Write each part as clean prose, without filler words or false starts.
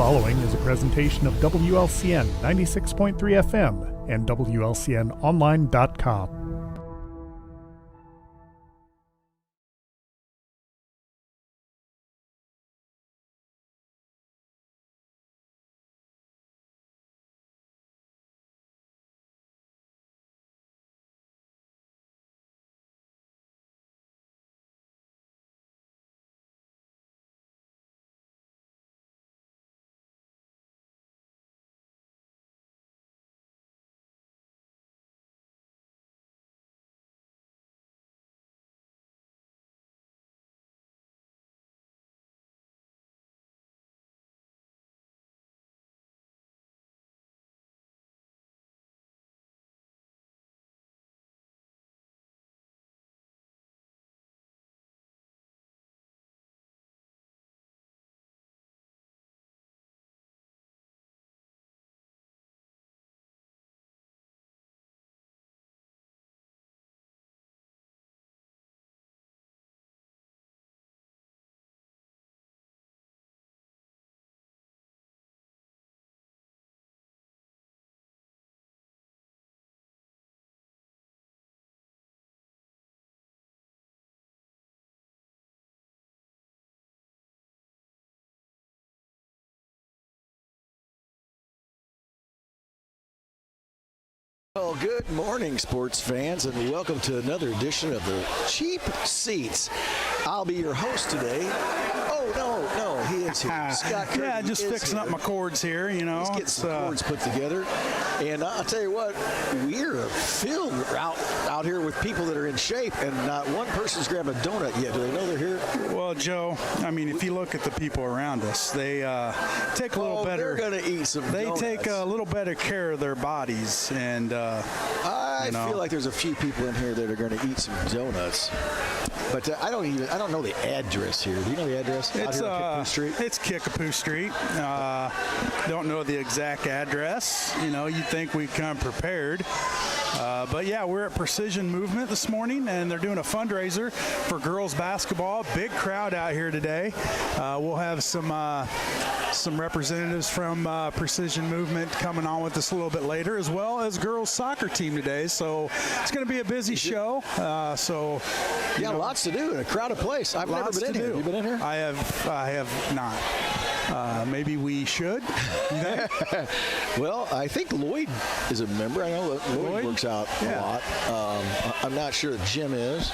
following is a presentation of WLCN 96.3 FM and WLCNonline.com. Well, good morning, sports fans, and welcome to another edition of the Cheap Seats. I'll be your host today. Oh, no, he is here. Scott Kirby. Yeah, just fixing up my cords here, you know. He's getting some cords put together. And I'll tell you what, we're filled out here with people that are in shape, and not one person's grabbed a donut yet. Do they know they're here? Well, Joe, I mean, if you look at the people around us, they take a little better. They're going to eat some donuts. They take a little better care of their bodies, and I feel like there's a few people in here that are going to eat some donuts. But I don't know the address here. Do you know the address? It's Kickapoo Street. It's Kickapoo Street. Don't know the exact address. You know, you'd think we'd come prepared. But yeah, we're at Precision Movement this morning, and they're doing a fundraiser for girls basketball. Big crowd out here today. We'll have some representatives from Precision Movement coming on with us a little bit later, as well as girls soccer team today. So it's going to be a busy show. Lots to do in a crowded place. I've never been in here. You been in here? I have not. Maybe we should. Well, I think Lloyd is a member. I know that Lloyd works out a lot. I'm not sure that Jim is.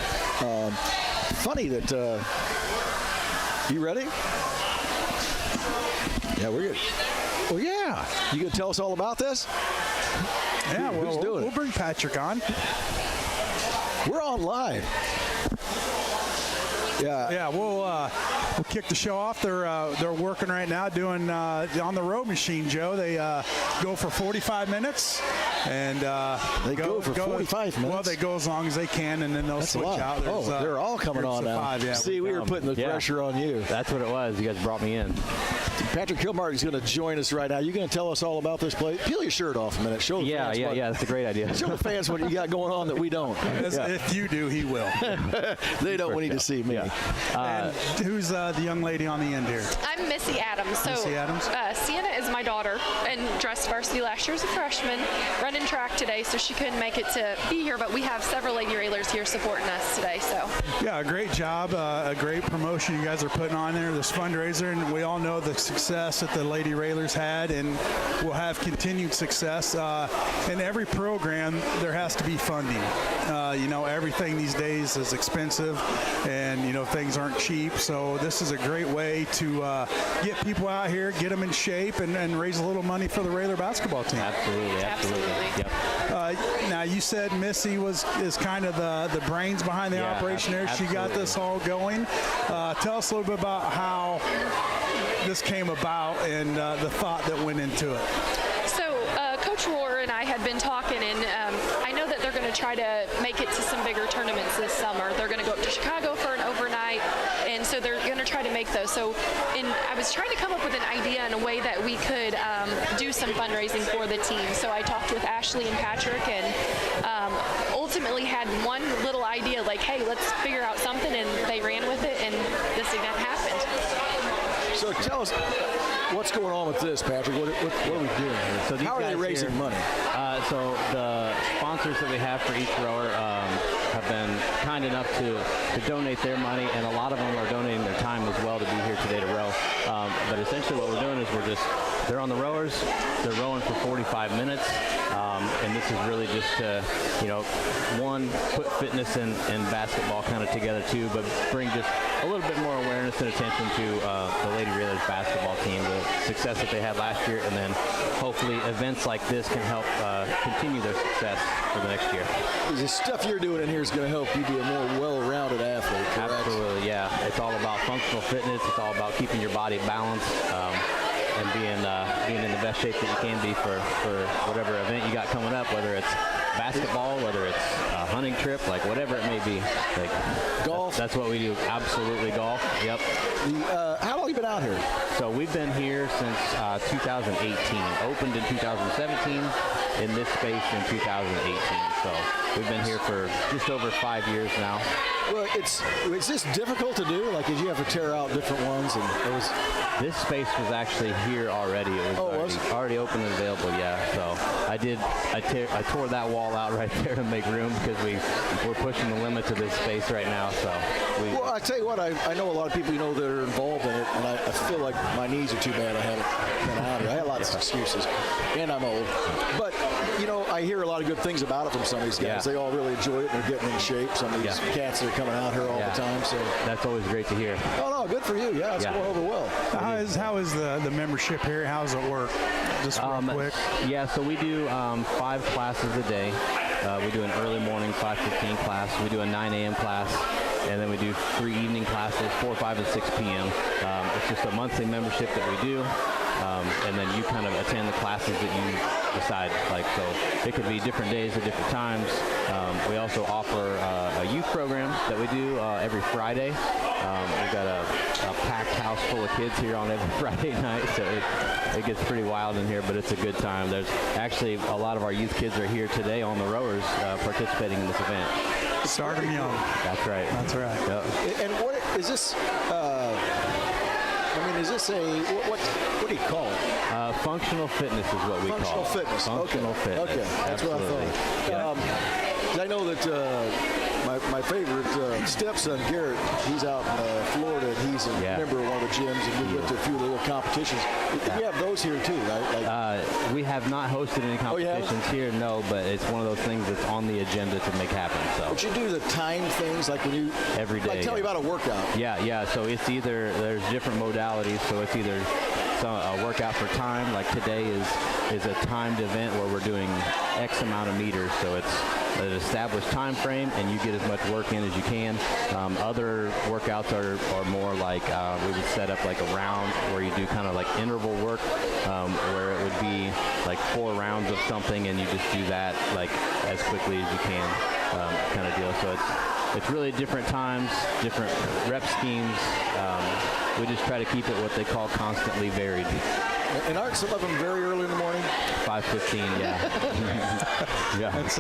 Funny that you ready? Yeah, we're good. Well, yeah. You gonna tell us all about this? Yeah, who's doing we'll it? bring Patrick on. We're on live. Yeah, we'll kick the show off. They're working right now doing on the road machine, Joe. They go for 45 minutes, and they go for 45 minutes. Well, they go as long as they can, and then they'll switch out. They're all coming on now. 5, yeah. See, we were putting the pressure on you. That's what it was. You guys brought me in. Patrick Kilmartin is going to join us right now. You're going to tell us all about this play. Peel your shirt off a minute. Show the fans. Yeah. That's a great idea. Show the fans what you got going on that we don't. If you do, he will. They don't need to see me. And who's the young lady on the end here? I'm Missy Adams. Missy Adams? Sienna is my daughter and dressed varsity last year as a freshman, running track today, so she couldn't make it to be here, but we have several Lady Railers here supporting us today. So yeah, a great job, a great promotion you guys are putting on there, this fundraiser, and we all know the success that the Lady Railers had and will have continued success. In every program, there has to be funding. Everything these days is expensive, and things aren't cheap, so this is a great way to get people out here, get them in shape, and raise a little money for the Railer basketball team. Absolutely. Yep. Now, you said Missy is kind of the brains behind the operation there. Absolutely. She got this all going. Tell us a little bit about how this came about and the thought that went into it. So Coach Rohr and I had been talking, and I know that they're going to try to make it to some bigger tournaments this summer. They're going to go up to Chicago for an overnight, and so they're going to try to make those. So I was trying to come up with an idea and a way that we could do some fundraising for the team. So I talked with Ashley and Patrick, and ultimately had one little idea, like, hey, let's figure out something, and they ran with it, and this event happened. So tell us what's going on with this, Patrick. What are we doing here? So these how are they guys raising here- money? So the sponsors that we have for each rower have been kind enough to donate their money, and a lot of them are donating their time as well to be here today to row. But essentially what we're doing is they're on the rowers, they're rowing for 45 minutes, and this is really just to, one, put fitness and basketball kind of together too, but bring just a little bit more awareness and attention to the Lady Railers basketball team, the success that they had last year, and then hopefully events like this can help continue their success for the next year. The stuff you're doing in here is going to help you be a more well-rounded athlete, correct? Absolutely, yeah. It's all about functional fitness. It's all about keeping your body balanced and being in the best shape that you can be for whatever event you got coming up, whether it's basketball, whether it's a hunting trip, like whatever it may be. Like Golf? That's what we do. Absolutely, golf. Yep. How long have you been out here? So we've been here since 2018. Opened in 2017, in this space in 2018. So we've been here for just over 5 years now. Well, is this difficult to do? Like, did you have to tear out different ones? This space was actually here already. It was already open and available, yeah. So I tore that wall out right there to make room because we're pushing the limits of this space right now. So well, I tell you what, I know a lot of people that are involved in it, and I feel like my knees are too bad I haven't been out here. I have lots of excuses, and I'm old. But, I hear a lot of good things about it from some of these guys. Yeah. They all really enjoy it, and they're getting in shape. Some of these cats that are coming out here all the time. So that's always great to hear. Oh, no, good for you. Yeah, it's going over well. How is the membership here? How does it work? Just real quick. Yeah, so we do 5 classes a day. We do an early morning 5:15 class. We do a 9 a.m. class. And then we do 3 evening classes, 4, 5, and 6 p.m. It's just a monthly membership that we do. And then you kind of attend the classes that you decide. So it could be different days at different times. We also offer a youth program that we do every Friday. We've got a packed house full of kids here on every Friday night, so it gets pretty wild in here, but it's a good time. There's actually a lot of our youth kids are here today on the rowers participating in this event. Start them young. That's right. That's right. Yep. And what is this? Is this what do you call it? Functional fitness is what we call it. Fitness. Functional fitness. Okay, that's Absolutely. what I thought. I know that my favorite stepson, Garrett, he's out in Florida, and he's a member of one of the gyms, and we went to a few little competitions. You have those here too, right? We have not hosted any competitions here, no, but it's one of those things that's on the agenda to make happen. So. But you do the time things, like when you every day. Tell me about a workout. Yeah. So it's either there's different modalities. So it's either a workout for time, like today is a timed event where we're doing X amount of meters. So it's an established time frame, and you get as much work in as you can. Other workouts are more like we would set up like a round where you do kind of like interval work, where it would be like 4 rounds of something, and you just do that like as quickly as you can, kind of deal. So it's really different times, different rep schemes. We just try to keep it what they call constantly varied. And aren't some of them very early in the morning? 5:15, yeah. Yeah. It's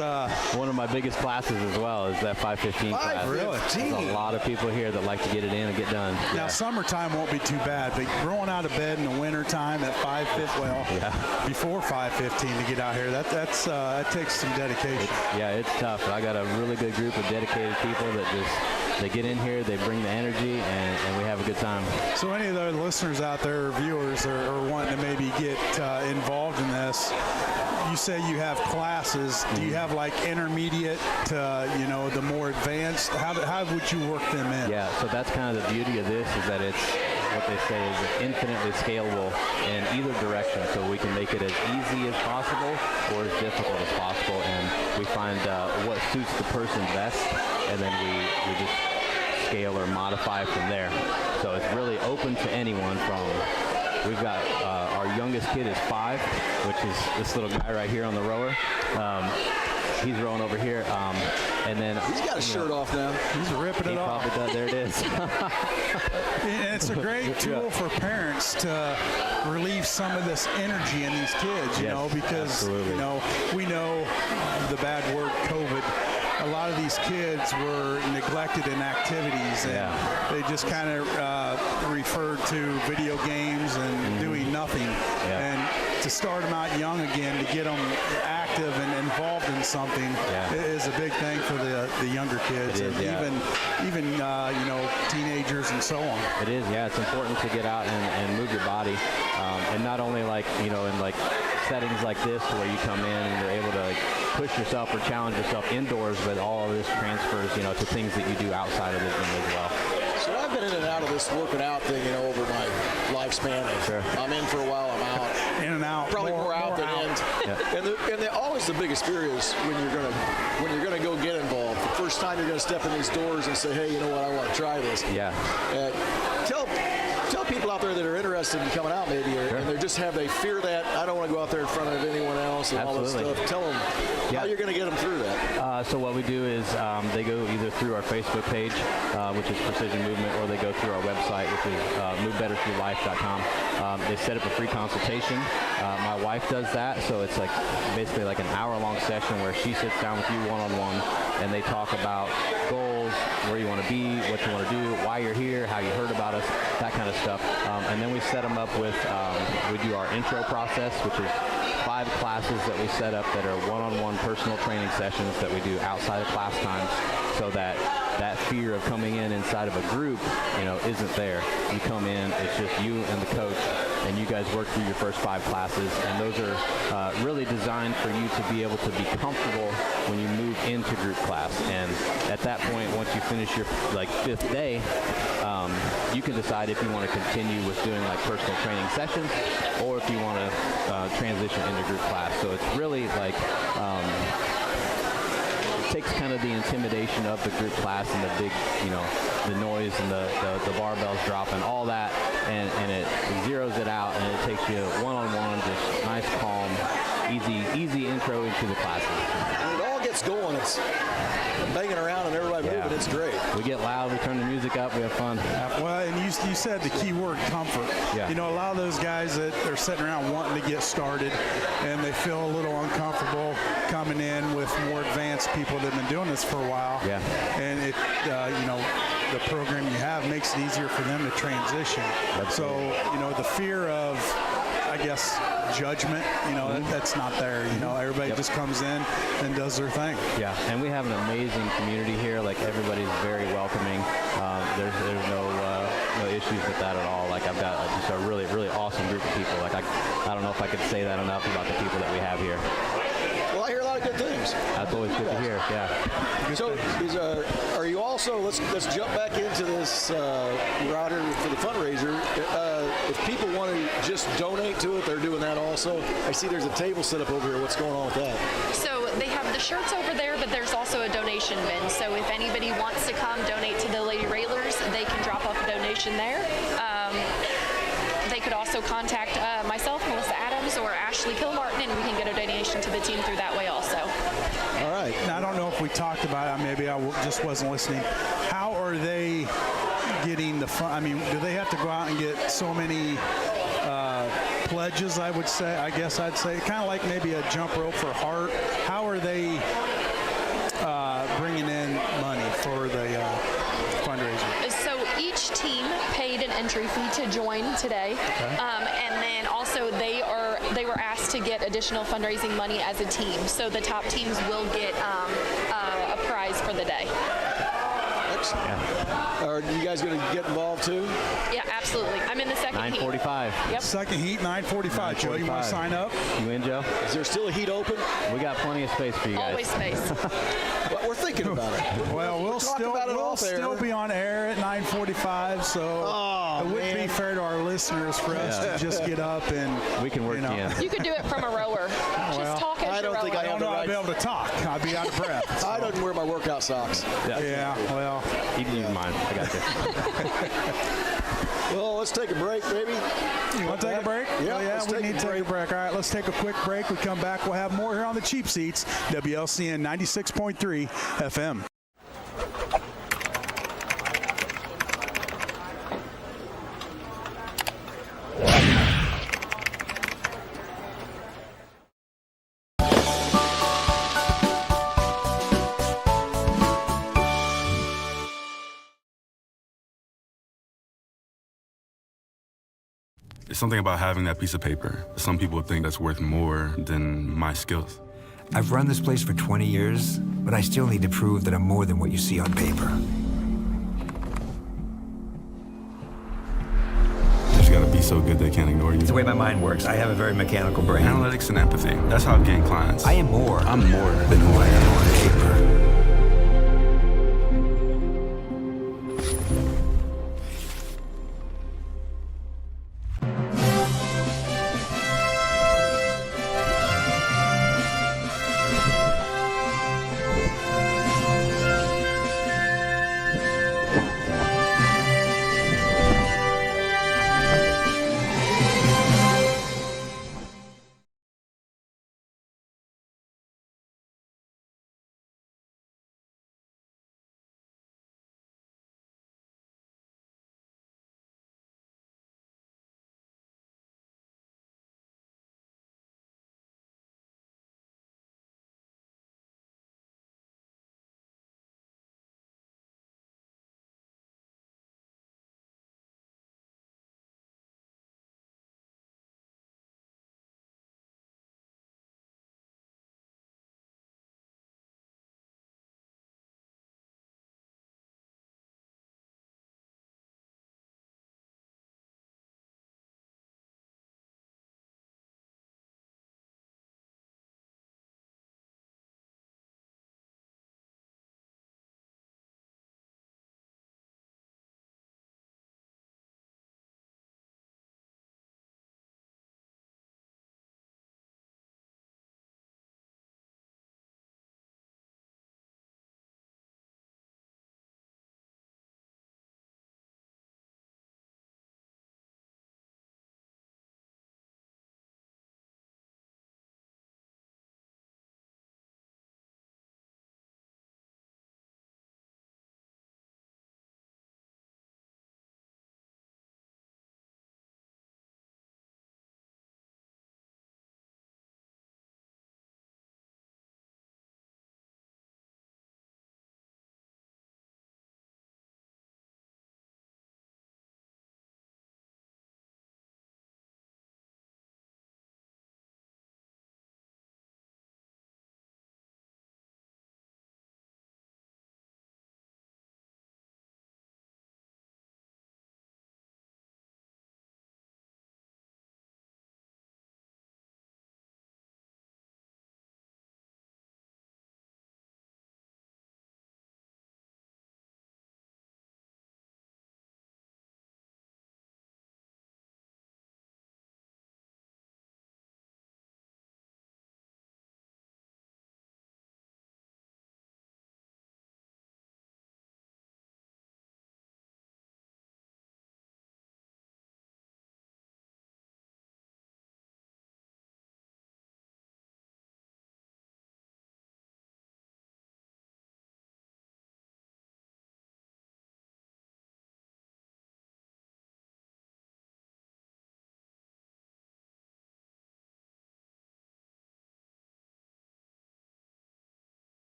one of my biggest classes as well is that 5:15 class. Really? There's a lot of people here that like to get it in and get done. Now, summertime won't be too bad, but rolling out of bed in the wintertime at 5:15, before 5:15 to get out here, that takes some dedication. It's tough. I got a really good group of dedicated people that they get in here, they bring the energy, and we have a good time. So any of the listeners out there, or viewers, are wanting to maybe get involved in this, you say you have classes. Do you have like intermediate to, the more advanced? How would you work them in? Yeah, so that's kind of the beauty of this, is that it's what they say is infinitely scalable in either direction. So we can make it as easy as possible or as difficult as possible, and we find what suits the person best, and then we just scale or modify from there. So it's really open to anyone. We've got our youngest kid is 5, which is this little guy right here on the rower. He's rowing over here, and then he's got his shirt off now. He's ripping it off. Probably does. There it is. And it's a great tool for parents to relieve some of this energy in these kids, because absolutely. we know the bad word COVID. A lot of these these kids were neglected in activities, and they just kind of referred to video games and doing nothing. And to start them out young again, to get them active and involved in something is a big thing for the younger kids, It is, even teenagers and so on. It is, it's important to get out and move your body, and not only in settings like this where you come in and you're able to push yourself or challenge yourself indoors, but all of this transfers, to things that you do outside of the gym as well. So I've been in and out of this working out thing, over my lifespan. Sure. I'm in for a while, I'm out. In and out. Probably more out than in. And always the biggest fear is when you're gonna go get involved. The first time you're gonna step in these doors and say, hey, you know what, I want to try this. Tell people out there that are interested in coming out maybe, and they just they fear that I don't want to go out there in front of anyone else and all this stuff. Tell them how you're going to get them through that. So what we do is they go either through our Facebook page, which is Precision Movement, or they go through our website, which is movebetterthroughlife.com. They set up a free consultation. My wife does that, so it's basically like an hour-long session where she sits down with you one-on-one, and they talk about goals, where you want to be, what you want to do, why you're here, how you heard about us, that kind of stuff. And then we set them up with, we do our intro process, which is 5 classes that we set up that are one-on-one personal training sessions that we do outside of class times, so that fear of coming inside of a group, isn't there. You come in, it's just you and the coach, and you guys work through your first 5 classes, and those are really designed for you to be able to be comfortable when you move into group class. And at that point, once you finish your 5th day, you can decide if you want to continue with doing personal training sessions, or if you want to transition into group class. So it's really takes kind of the intimidation of the group class and the big, the noise and the barbells dropping, all that, and it zeroes it out, and it takes you one-on-one, just nice, calm, easy intro into the classes. And it all gets going. It's banging around and everybody moving. It's great. We get loud. We turn the music up. We have fun. Well, and you said the key word, comfort. Yeah. A lot of those guys that are sitting around wanting to get started, and they feel a little uncomfortable coming in with more advanced people that have been doing this for a while. Yeah. And it, the program you have makes it easier for them to transition. Absolutely. So, the fear of, I guess, judgment, that's not there. Everybody just comes in and does their thing. Yeah, and we have an amazing community here. Everybody's very welcoming. There's no issues with that at all. I've got just a really, really awesome group of people. I don't know if I could say that enough about the people that we have here. Well, I hear a lot of good things. That's always good to hear. Yeah. So, are you also? Let's jump back into this router for the fundraiser. If people want to just donate to it, they're doing that also. I see there's a table set up over here. What's going on with that? So they have the shirts over there, but there's also a donation bin. So if anybody wants to come donate to the Lady Railers, they can drop off a donation there. They could also contact myself, Melissa Adams, or Ashley Kilmartin, and we can get a donation to the team through that way also. All right. Now, I don't know if we talked about it. Maybe I just wasn't listening. How are they getting the fun? I mean, do they have to go out and get so many pledges, I guess I'd say, kind of like maybe a jump rope for Hart? How are they bringing in money for the fundraiser? So each team paid an entry fee to join today, and then also they were asked to get additional fundraising money as a team. So the top teams will get a prize for the day. Excellent. Yeah. Are you guys going to get involved too? Yeah, absolutely. I'm in the second heat. 9:45. Yep. Second heat, 9:45. Joe, you want to sign up? You in, Joe? Is there still a heat open? We got plenty of space for you guys. Always space. Well, we're thinking about it. Well, we'll still be on air at 9:45, so it wouldn't be fair to our listeners for us to just get up and we can work you in. You could do it from a rower. Just talk as I don't think I don't know I'd be able to talk. I'd be out of breath. So. I don't wear my workout socks. Yeah, well. You can use mine. I got you. Well, let's take a break, baby. You want to take a break? Yeah, we need to take a break. All right, let's take a quick break. We come back. We'll have more here on the Cheap Seats, WLCN 96.3 FM. It's something about having that piece of paper. Some people think that's worth more than my skills. I've run this place for 20 years, but I still need to prove that I'm more than what you see on paper. You just gotta be so good they can't ignore you. It's the way my mind works. I have a very mechanical brain. Analytics and empathy. That's how I've gained clients. I am more. I'm more than who I am on paper.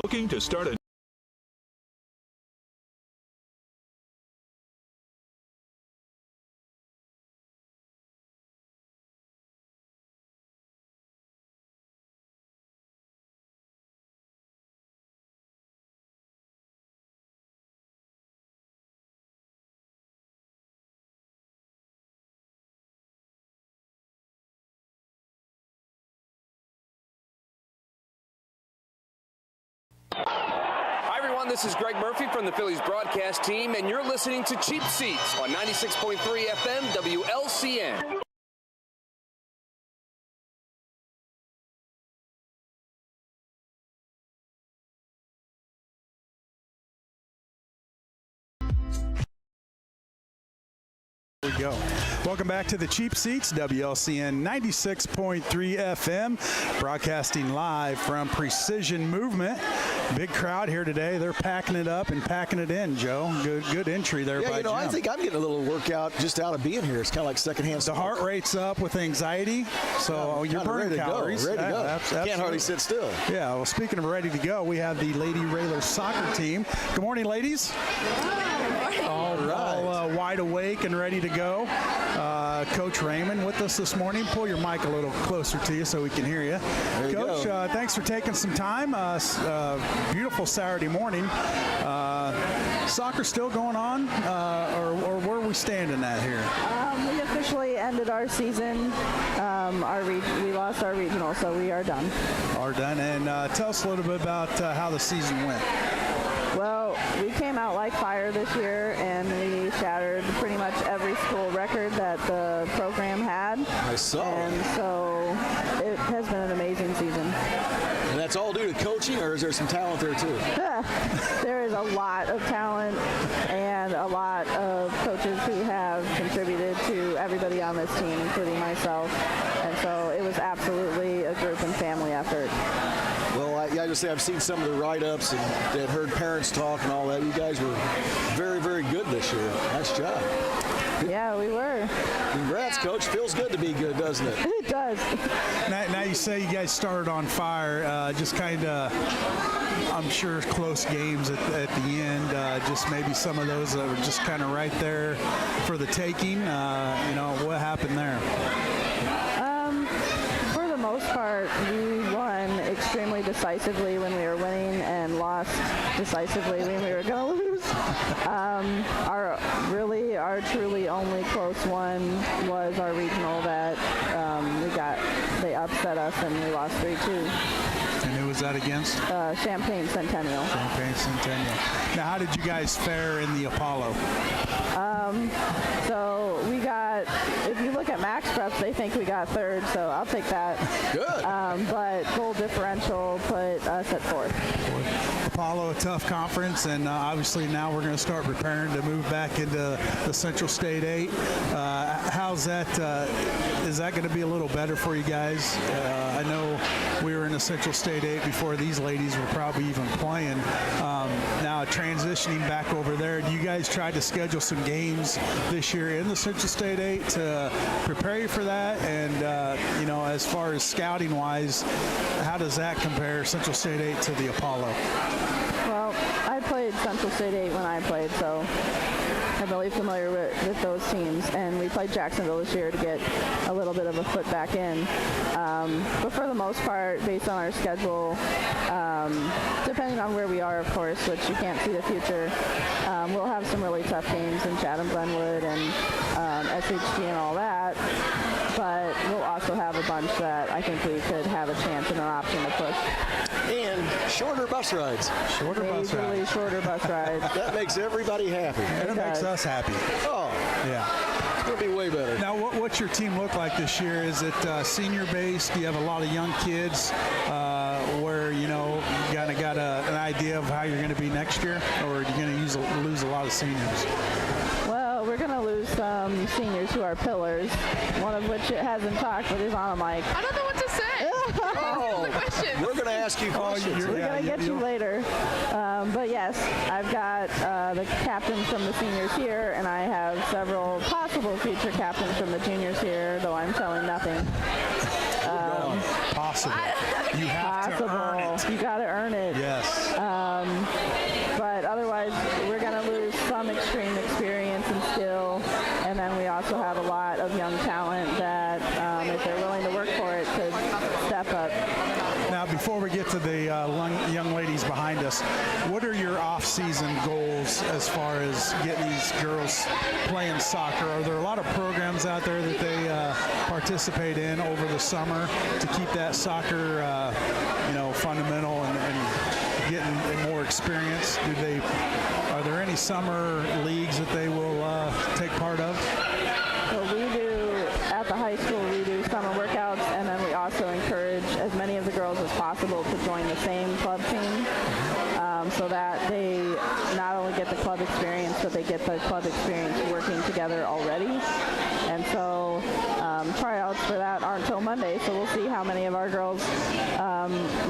Looking to start a everyone. This is Greg Murphy from the Phillies broadcast team, and you're listening to Cheap Seats on 96.3 FM WLCN. There we go. Welcome back to the Cheap Seats, WLCN 96.3 FM, broadcasting live from Precision Movement. Big crowd here today. They're packing it up and packing it in, Joe. Good entry there by Jim. I think I'm getting a little workout just out of being here. It's kind of like secondhand smoke. The heart rate's up with anxiety, so you're burning calories. Ready to go. Absolutely. Can't hardly sit still. Yeah, well, speaking of ready to go, we have the Lady Railer soccer team. Good morning, ladies. All wide awake and ready to go. Coach Raymond with us this morning. Pull your mic a little closer to you so we can hear you. Coach, thanks for taking some time. Beautiful Saturday morning. Soccer still going on, or where are we standing at here? We officially ended our season. We lost our regional, so we are done. And tell us a little bit about how the season went. Well, we came out like fire this year, and we shattered pretty much every school record that the program had. I saw. And so it has been an amazing season. And that's all due to coaching, or is there some talent there too? There is a lot of talent and a lot of coaches who have contributed to everybody on this team, including myself. And so it was absolutely a group and family effort. Well, I just say I've seen some of the write-ups and that heard parents talk and all that. You guys were very, very good this year. Nice job. Yeah, we were. Congrats, Coach. Feels good to be good, doesn't it? It does. Now you say you guys started on fire. Just kind of, I'm sure, close games at the end. Just maybe some of those that were just kind of right there for the taking. What happened there? For the most part, we won extremely decisively when we were winning and lost decisively when we were going to lose. Our truly only close one was our regional that they upset us and we lost 3-2. And who was that against? Champaign Centennial. Now, how did you guys fare in the Apollo? So we got, if you look at Max Preps, they think we got third, so I'll take that. Good. But goal differential put us at fourth. Apollo, a tough conference, and obviously now we're going to start preparing to move back into the Central State 8. How's that? Is that going to be a little better for you guys? I know we were in the Central State 8 before these ladies were probably even playing. Now transitioning back over there, do you guys try to schedule some games this year in the Central State 8 to prepare you for that? And, as far as scouting-wise, how does that compare, Central State 8 to the Apollo? Well, I played Central State 8 when I played, so I'm really familiar with those teams. And we played Jacksonville this year to get a little bit of a foot back in. But for the most part, based on our schedule, depending on where we are, of course, which you can't see the future, we'll have some really tough games in Chatham-Glenwood and SHG and all that. But we'll also have a bunch that I think we could have a chance and an option to push. And shorter bus rides. Shorter bus rides. That makes everybody happy. And it makes us happy. Oh. Yeah. It's going to be way better. Now, what's your team look like this year? Is it senior-based? Do you have a lot of young kids where, you kind of got an idea of how you're going to be next year? Or are you going to lose a lot of seniors? Well, we're going to lose some seniors who are pillars, one of which hasn't talked but is on a mic. I don't know what to say. We're going to ask you questions. We're going to get you later. But yes, I've got the captains from the seniors here, and I have several possible future captains from the juniors here, though I'm telling nothing. Possible. You have to earn it. You got to earn it. Yes. But otherwise, we're going to lose some extreme experience and skill, and then we also have a lot of young talent that, if they're willing to work for it, could step up. Now, before we get to the young ladies behind us, what are your off-season goals as far as getting these girls playing soccer? Are there a lot of programs out there that they participate in over the summer to keep that soccer, fundamental and getting more experience? Are there any summer leagues that they will take part of? So we do, at the high school, we do summer workouts, and then we also encourage as many of the girls as possible to join the same club team, so that they not only get the club experience, but they get the club experience working together already. And so tryouts for that aren't until Monday, so we'll see how many of our girls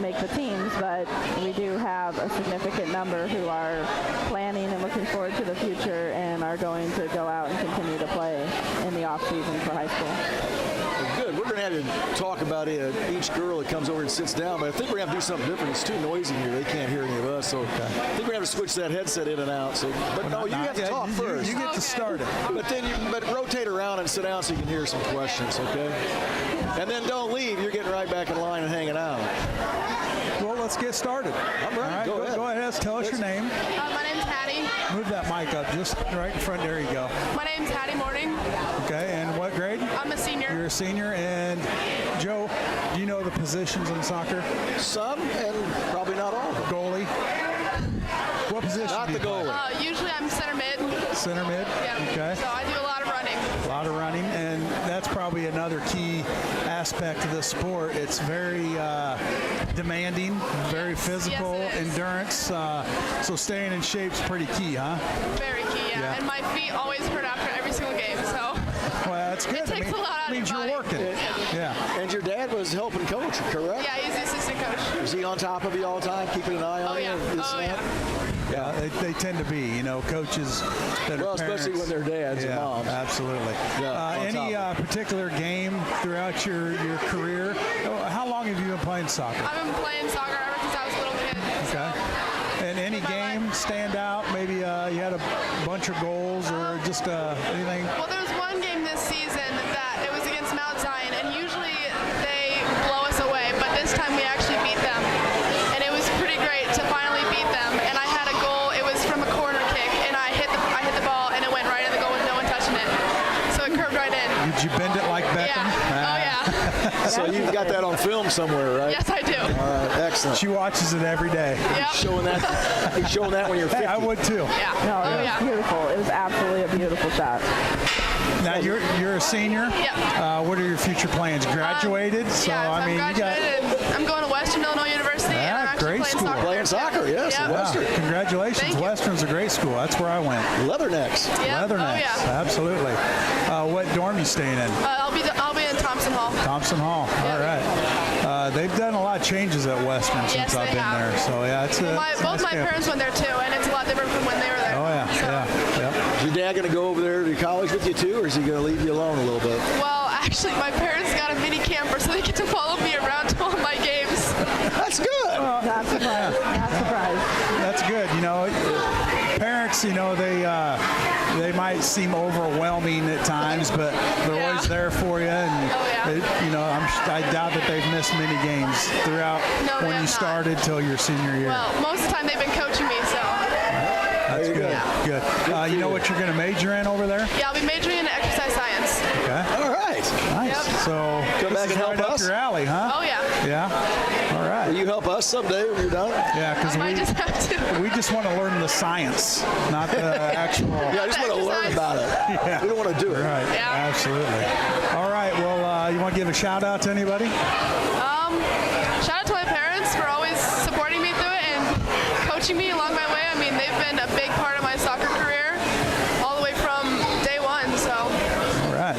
make the teams, but we do have a significant number who are planning and looking forward to the future and are going to go out and continue to play in the off season for high school. Good. We're going to have to talk about each girl that comes over and sits down, but I think we're going to have to do something different. It's too noisy here. They can't hear any of us, so I think we're going to have to switch that headset in and out. So, but no, you have to talk first. You get to start it. But then but rotate around and sit down so you can hear some questions, okay? And then don't leave. You're getting right back in line and hanging out. Well, let's get started. All right, go ahead. Go ahead. Tell us your name. My name's Hattie. Move that mic up just right in front. There you go. My name's Hattie Morning. Okay, and what grade? I'm a senior. You're a senior. And Joe, do you know the positions in soccer? Some, and probably not all. Goalie. What position? Not do you the goalie. play? Usually I'm center mid. Center mid? Yeah. Okay. So I do a lot of running. A lot of running, and that's probably another key aspect of the sport. It's very demanding, very physical, Yes, it is. endurance. So staying in shape's pretty key, huh? Very key, yeah. Yeah. And my feet always hurt after every single game, so Well, that's good. it takes a lot out of means your you're body. working. Yeah. And your dad was helping coach, correct? yeah, he's the assistant coach. Was he on top of you all the time, keeping an eye on Oh you? yeah. and this Oh and yeah. that? Yeah, they tend to be, coaches that Well, are parents. especially when they're dads and Yeah, moms. absolutely. Yeah, on Any top particular game throughout your career? How long have you been playing soccer? I've been playing soccer ever since I was a little kid. Okay. And any My game life. stand out? Maybe you had a bunch of goals or just anything? Well, there was one game this season that it was against Mount Zion, and usually they blow us away, but this time we actually beat them. And it was pretty great to finally beat them. And I had a goal. It was from a corner kick, and I hit the ball, and it went right in the goal with no one touching it. So it curved right in. Did you bend it like Beckham? Yeah. Oh, yeah. So you've got that on film somewhere, right? Yes, I do. All right, excellent. She watches it every day. Yep. Showing that when you're 50. Hey, I would too. Yeah. No, Oh, it was yeah. beautiful. It was absolutely a beautiful shot. Now you're a senior. Yep. What are your future plans? Graduated, so Yeah, I mean, I'm graduated. I'm going to Western Illinois University, and I'm actually great playing school. soccer. Playing soccer, yes. Yep. at Western. Congratulations, Thank you. Western's a great school. That's where I went. Leathernecks. Yep. Leathernecks, Oh, yeah. absolutely. What dorm you staying in? I'll be in Thompson Hall. Thompson Hall. All right. They've done a lot of changes at Western since Yes, I've they been have. there. So yeah, it's a it's a Both nice my campus. parents went there too, and it's a lot different from when they were there. Oh yeah, So, yeah. Is your dad going to go over there to college with you too, or is he going to leave you alone a little bit? Well, actually, my parents got a mini camper, so they get to follow me around to all my games. That's good. Not surprised. Not surprised. That's good. Parents, they might seem overwhelming at times, but they're Yeah. always there for you. And Oh, yeah. I doubt that they've missed many games throughout No, they when you have not. started till your senior year. Well, most of the time they've been coaching me, so That's There you good. go. Good. You know what you're going to major in over there? yeah, I'll be majoring in exercise science. Okay. All right. Nice. Yep. So Come this back is and help right up us? your alley, huh? Oh yeah, Yeah. All right. Will you help us someday when you're done? Yeah, because I might just have to. we just want to learn the science, not the actual. Yeah, I just want to learn Exercise. about it. Yeah. We don't want to do it. Right. Yeah. Absolutely. All right. Well, you want to give a shout out to anybody? Shout out to my parents for always supporting me through it and coaching me along my way. I mean, they've been a big part of my soccer career all the way from day one. So All right.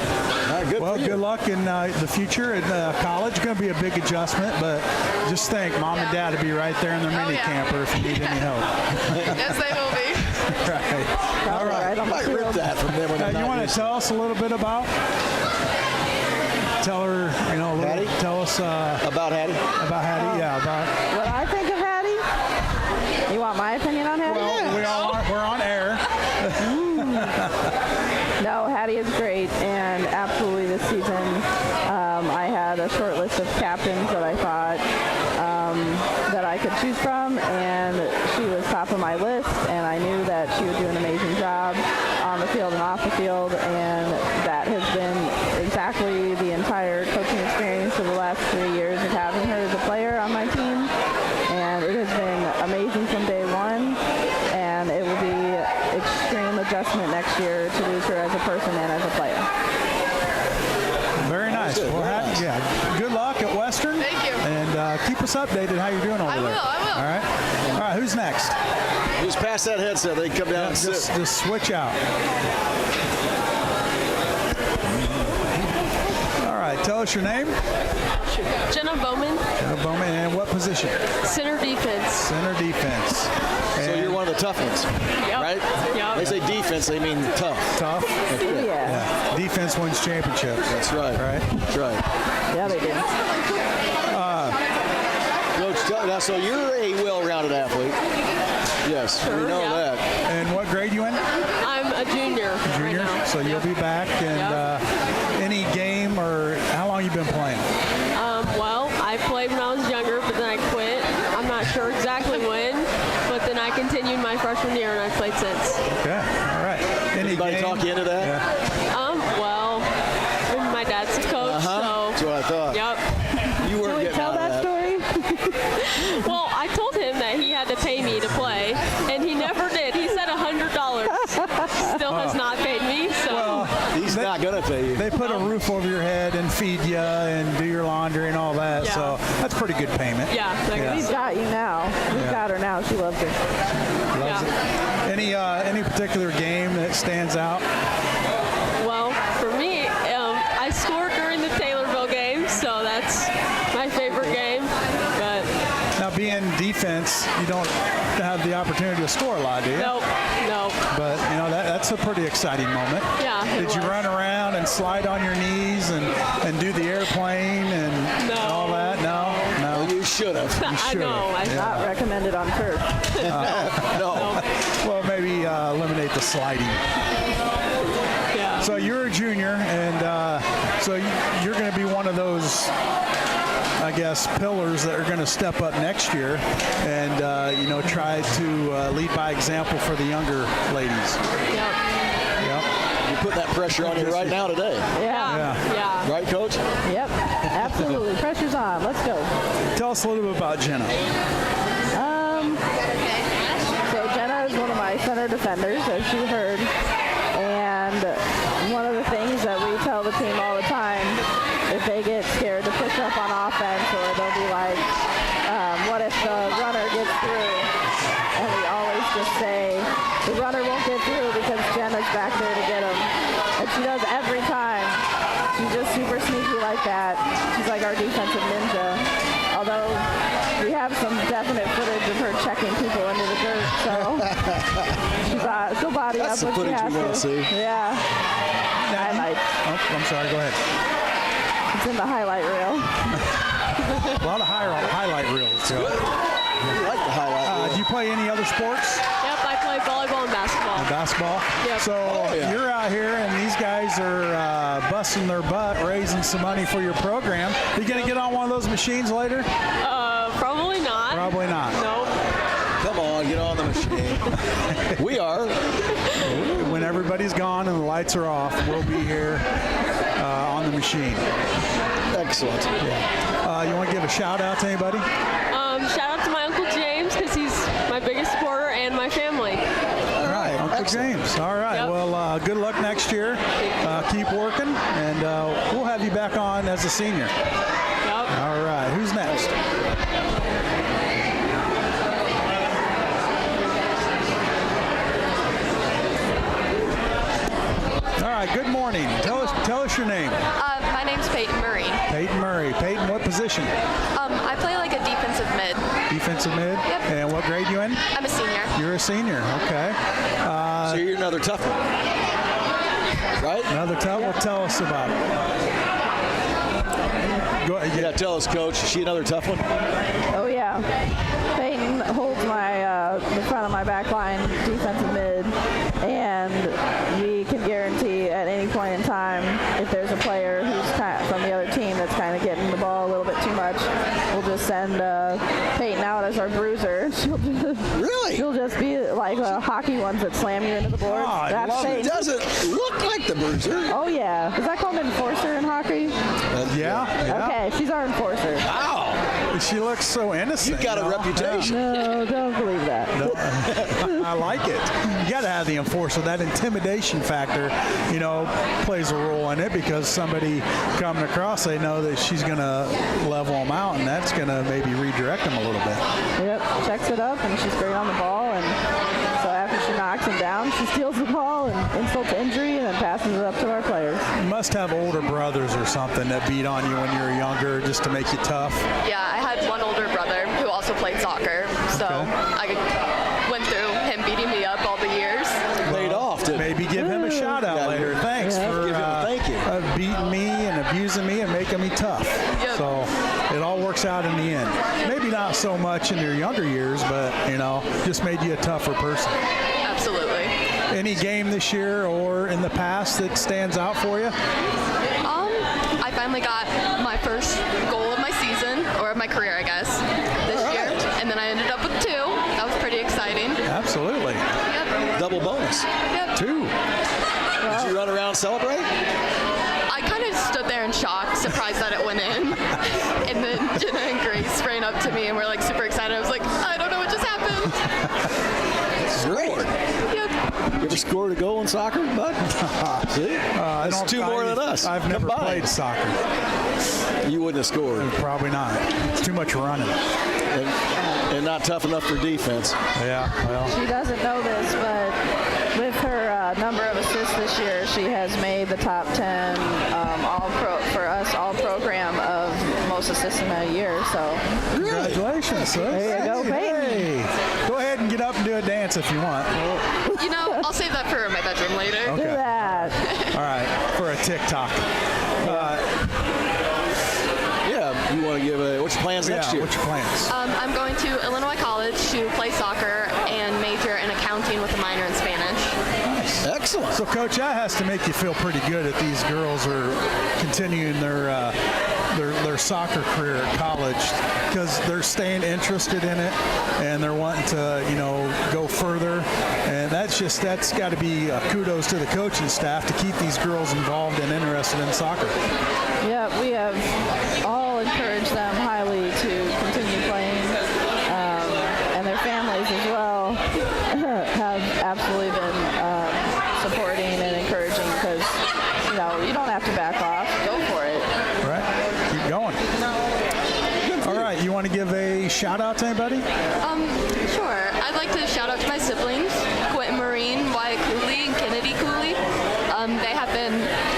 All right, good Well, for you. good luck in the future. At college, going to be a big adjustment, but just think, mom and dad will be right there in their Oh, mini yeah. camper if you need any help. yes, they will be. Right. All right. I might rip that from them when Now, they're you not want to used tell us a little bit about? Tell her, a little. Hattie? Tell us about Hattie. about Hattie. Yeah, about. What I think of Hattie? You want my opinion on Hattie? Well, we're on air. No, Hattie is great, and absolutely this season I had a short list of captains that I thought that I could choose from, and she was top of my list, and I knew that she would do an amazing job on the field and off the field, and that has been exactly the entire coaching experience of the last 3 years of having her as a player on my team, and it has been amazing from day one. Thanks. Yeah. Good luck at Western. Thank you. And keep us updated how you're doing over there. I will. All right. All right. Who's next? Who's past that headset? They can come down and sit. Just switch out. All right. Tell us your name. Jenna Bowman, Jenna Bowman. And what position? center defense. Center defense. So you're one of the tough ones, Yep. right? Yep. They say defense, they mean tough. Tough. Yeah. Defense wins championships. That's right. Right. That's right. Yeah, they do. Coach, so you're a well-rounded athlete. Yes, Sure, we know yeah. that. And what grade you in? I'm a junior, right Junior. now. So you'll be back. And any game or how long you been playing? Well, I played when I was younger, but then I quit. I'm not sure exactly when, but then I continued my freshman year and I've played since. Okay. All right. Anybody talk you into that? Yeah. Well, my dad's a coach, so. That's what I thought. Yep. You weren't getting Tell out of that story. Well, I told him that he had to pay me to play, and he never did. He said $100. Still has not paid me, so. Well, He's not going to pay you. they put a roof over your head and feed you and do your laundry and all that. Yeah. So that's pretty good payment. Yeah, He's got you now. He's got her now. She loves her. Loves it. Any particular game that stands out? Well, for me, I scored during the Taylorville game, so that's my favorite game. But Now, being defense, you don't have the opportunity to score a lot, do you? nope. But, that's a pretty exciting moment. Yeah, it Did you was. run around and slide on your knees and do the airplane and No. all that? No? Well, you should have. You I should know. have. Not recommended on turf. No. Well, maybe eliminate the sliding. Yeah. So you're a junior, and so you're going to be one of those, I guess, pillars that are going to step up next year and, try to lead by example for the younger ladies. Yep. Yep. You put that pressure on you right now today. Yeah. Yeah. Right, Coach? Yep. Absolutely. Pressure's on. Let's go. Tell us a little bit about Jenna. So Jenna is one of my center defenders, as you heard. And one of the things that we tell the team all the time, if they get scared to push up on offense, or they'll be like, what if the runner gets through? And we always just say, the runner won't get through because Jenna's back there to get him. And she does every time. She's just super sneaky like that. She's like our defensive ninja. Although we have some definite footage of her checking people into the dirt, so she'll body That's up the when she footage has we want to see. Yeah. Highlights. Oh, I'm sorry. Go ahead. It's in the highlight reel. A lot of highlight reels. You like the highlight. Do you play any other sports? Yep, I play volleyball and basketball. Basketball? Yep. So you're out here, and these guys are busting their butt, raising some money for your program. Are you going to get on one of those machines later? Probably not. Probably not. Nope. Come on, get on the machine. We are. When everybody's gone and the lights are off, we'll be here on the machine. Excellent. You want to give a shout out to anybody? Shout out to my Uncle James because he's my biggest supporter and my family. All right, Uncle Excellent. James. All right. Yep. Well, good luck next year. Keep working, and we'll have you back on as a senior. Yep. All right. Who's next? All right. Good morning. Tell us your name. My name's Peyton Murray. Peyton Murray. Peyton, what position? I play like a defensive mid. Defensive mid. Yep. And what grade you in? I'm a senior. You're a senior. Okay. So you're another tough one. Right? Another tough. Well, tell us about it. Go ahead. Yeah, tell us, Coach. Is she another tough one? Oh, yeah. Peyton holds the front of my back line, defensive mid, and we can guarantee at any point in time if there's a player who's from the other team that's kind of getting the ball a little bit too much, we'll just send Peyton out as our bruiser. She'll just be like the hockey ones that slam you into the boards. Oh, That's Peyton. It doesn't look like the bruiser. Oh, yeah. Is that called an enforcer in hockey? Yeah. Okay, she's our enforcer. Wow. She looks so innocent. You've got a reputation. No, don't believe that. I like it. You got to have the enforcer. That intimidation factor, plays a role in it because somebody coming across, they know that she's going to level them out, and that's going to maybe redirect them a little bit. Yep, checks it up, and she's great on the ball. And so after she knocks him down, she steals the ball and insult to injury, and then passes it up to our players. You must have older brothers or something that beat on you when you were younger just to make you tough. Yeah, I had one older brother who also played soccer, so I went through him beating me up all the years. Laid off, didn't Maybe give him a shout out later. Thanks for Give him a thank you. beating me and abusing me and making me tough. Yep. So it all works out in the end. Maybe not so much in your younger years, but just made you a tougher person. Absolutely. Any game this year or in the past that stands out for you? I finally got my first goal of my season, or of my career, I guess, this year. And then I ended up with 2. That was pretty exciting. Absolutely. Yep. Double bonus. Yep. 2. Did you run around and celebrate? I kind of stood there in shock, surprised that it went in. And then Jenna and Grace ran up to me and were like super excited. I was like, I don't know what just happened. Great. Yep. You ever scored a goal in soccer, bud? See? That's 2 more than us. I've never combined. played soccer. You wouldn't have scored. Probably not. It's too much running. And not tough enough for defense. Yeah, well. She doesn't know this, but with her number of assists this year, she has made the top 10 all program of most assists in a year. So Congratulations, sis. There you go, baby. Hey. Go ahead and get up and do a dance if you want. I'll save that for my bedroom later. Okay. do that. All right, for a TikTok. You want to give what's your plans next year? What's your plans? I'm going to Illinois College to play soccer and major in accounting with a minor in Spanish. Excellent. So, Coach, that has to make you feel pretty good that these girls are continuing their soccer career at college because they're staying interested in it and they're wanting to, go further. And that's got to be kudos to the coaching staff to keep these girls involved and interested in soccer. Yeah, we have all encouraged them highly to continue playing, and their families as well have absolutely been supporting and encouraging because, you don't have to back off. Go for it. Right. Keep going. All right. You want to give a shout out to anybody? Sure. I'd like to shout out to my siblings, Quentin Marine, Wyatt Cooley, and Kennedy Cooley. They have been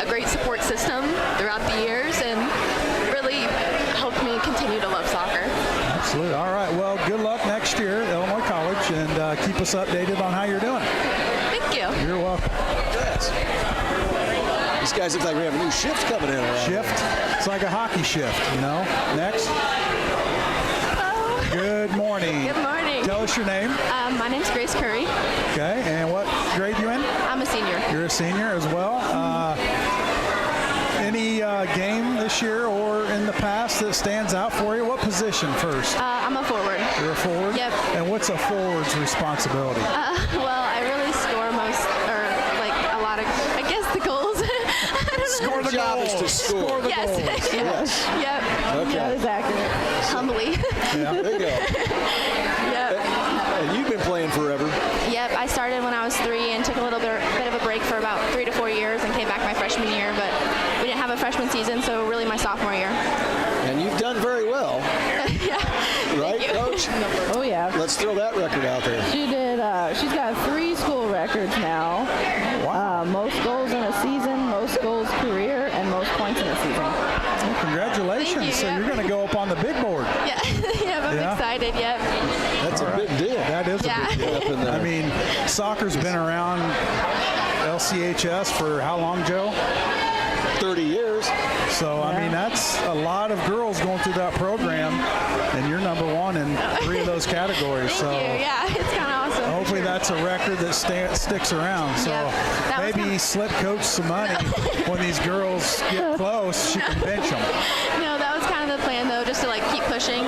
a great support system throughout the years and really helped me continue to love soccer. Absolutely. All right. Well, good luck next year at Illinois College, and keep us updated on how you're doing. Thank you. You're welcome. Yes. These guys look like we have a new shift coming in. Shift? It's like a hockey shift, Next. Hello. Good morning. Good morning. Tell us your name. My name's Grace Curry. Okay. And what grade you in? I'm a senior. You're a senior as well. Any game this year or in the past that stands out for you? What position first? I'm a forward. You're a forward? Yep. And what's a forward's responsibility? Well, I really score a lot of, I guess, the goals. Score the job is to score. The yes. goals. Yes. Yep. Okay. That is accurate. Humbly. Yeah. There you go. Yep. And you've been playing forever. Yep. I started when I was 3 and took a little bit of a break for about 3 to 4 years and came back my freshman year, but we didn't have a freshman season, so really my sophomore year. And you've done very well. Yeah. Right, Coach? Oh, yeah. Let's throw that record out there. She did. She's got 3 school records now. Wow. Most goals in a season, most goals career, and most points in a season. Well, congratulations. Thank you, So yeah. you're going to go up on the big board. Yeah. Yep. I'm excited. Yep. That's a big deal. That is Yeah. a big deal. Up in there. I mean, soccer's been around LCHS for how long, Joe? 30 years. So, I mean, that's a lot of girls going through that program, and you're number 1 in 3 of those categories. Thank so you. Yeah. It's kind of awesome. hopefully that's a record that sticks around. So Yep. That was maybe kinda- slip Coach some money when these girls get close, she can bench them. No, that was kind of the plan, though, just to keep pushing.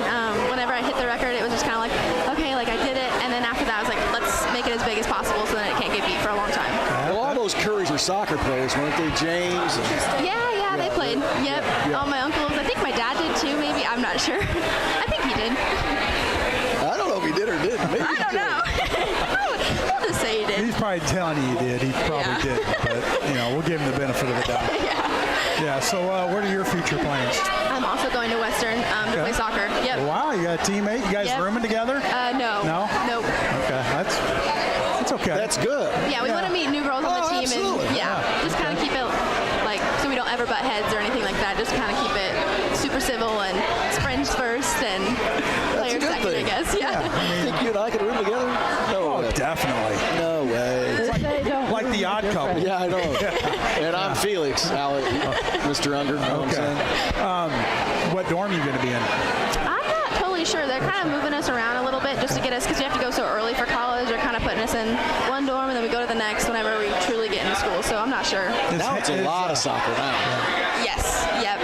Whenever I hit the record, it was just kind of okay, I did it, and then after that, I was like, let's make it as big as possible so that it can't get beat for a long time. Well, all those Currys were soccer players, weren't they, James? Yeah, they played. Yep. All my uncles. I think my dad did too. Maybe I'm not sure. I think he did. I don't know if he did or didn't. Maybe I don't know. I'll just say he did. He's probably telling you he did. He probably didn't, but we'll give him the benefit of the doubt. Yeah. So, what are your future plans? I'm also going to Western to play soccer. Yep. Wow, you got a teammate. You guys rooming together? No. No. Nope. Okay, that's okay. That's good. Yeah, we want to meet new girls on the team, absolutely. and just kind of keep it like so we don't ever butt heads or anything like that. Just kind of keep it super civil and friends first and players second, I guess. Yeah. You think you and I could room together? No way. Definitely. No way. Like the odd couple. Yeah, I know. And I'm Felix, Mr. Unger. You know what I'm saying? What dorm are you going to be in? I'm not totally sure. They're kind of moving us around a little bit just to get us, because we have to go so early for college. They're kind of putting us in one dorm and then we go to the next whenever we truly get into school. So I'm not sure. Now it's a lot of soccer now. Yes. Yep.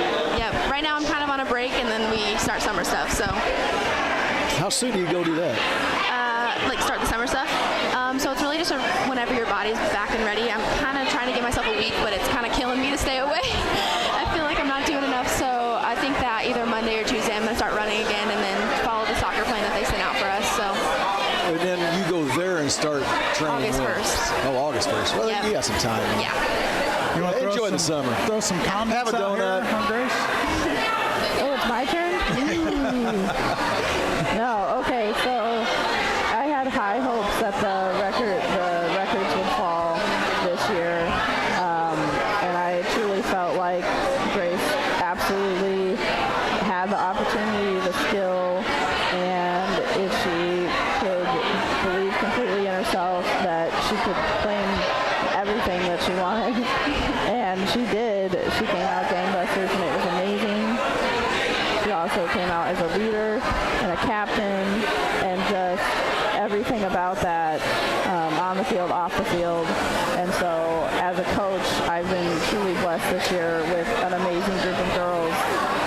Right now I'm kind of on a break and then we start summer stuff. So. How soon do you go do that? Like start the summer stuff. So it's really just whenever your body's back and ready. I'm kind of trying to give myself a week, but it's kind of killing me to stay away. I feel like I'm not doing enough, so I think that either Monday or Tuesday I'm going to start running again and then follow the soccer plan that they sent out for us. So. And then you go there and start training. August 1st. Oh, August 1st. Well, you got some time. Yeah. You want to enjoy the summer. Throw some comments Have a donut. out here, Grace? Oh, it's my turn? No, okay, so I had high hopes that the records would fall this year, and I truly felt like Grace absolutely had the opportunity, the skill, and if she could believe completely in herself that she could claim everything that she wanted, and she did. She came out gangbusters, and it was amazing. She also came out as a leader and a captain and just everything about that on the field, off the field. And so as a coach, I've been truly blessed this year with an amazing group of girls